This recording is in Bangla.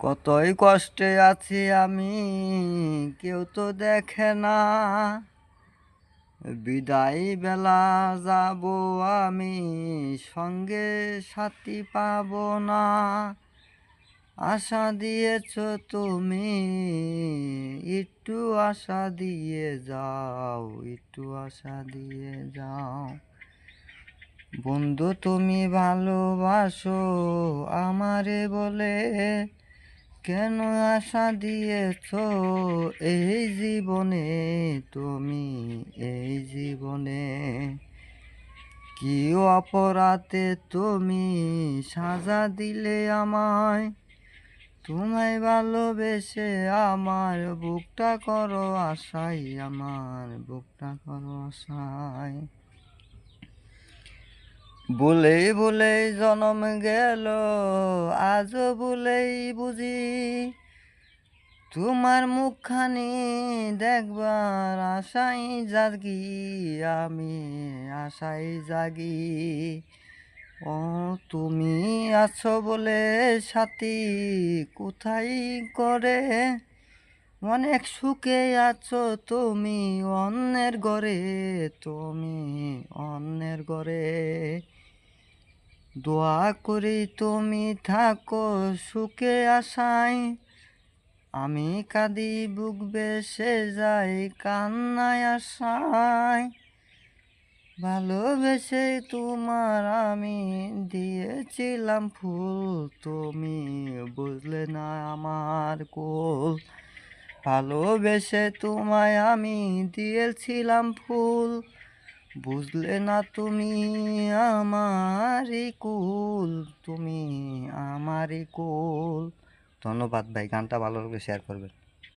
কতই কষ্টে আছি আমি, কেউ তো দেখে না। বিদায় বেলা যাব আমি, সঙ্গে সাথী পাব না। আশা দিয়েছ তুমি, একটু আশা দিয়ে যাও, একটু আশা দিয়ে যাও। বন্ধু তুমি ভালোবাসো আমারে বলে, কেন আশা দিয়েছ এই জীবনে, তুমি এই জীবনে। কি অপরাধে তুমি সাজা দিলে আমায়, তোমায় ভালোবেসে আমার বুকটা করো আশাই, আমার বুকটা করো আশাই। বলেই বলেই জনম গেল, আজও বলেই বুঝি তোমার মুখখানি দেখবার আশাই জাগি, আমি আশাই জাগি। ও তুমি আছো বলে সাথী, কোথায় করে অনেক সুখে আছো তুমি অন্যের ঘরে, তুমি অন্যের ঘরে। দোয়া করি তুমি থাকো সুখে আশায়, আমি কাঁদি বুক বেসে যাই কান্নায় আশায়। ভালোবেসে তোমার আমি দিয়েছিলাম ফুল, তুমি বুঝলে না আমার কুল। ভালোবেসে তোমায় আমি দিয়েছিলাম ফুল, বুঝলে না তুমি আমারই কুল, তুমি আমারই কুল। ধন্যবাদ ভাই, গানটা ভালো লাগলে শেয়ার করবেন।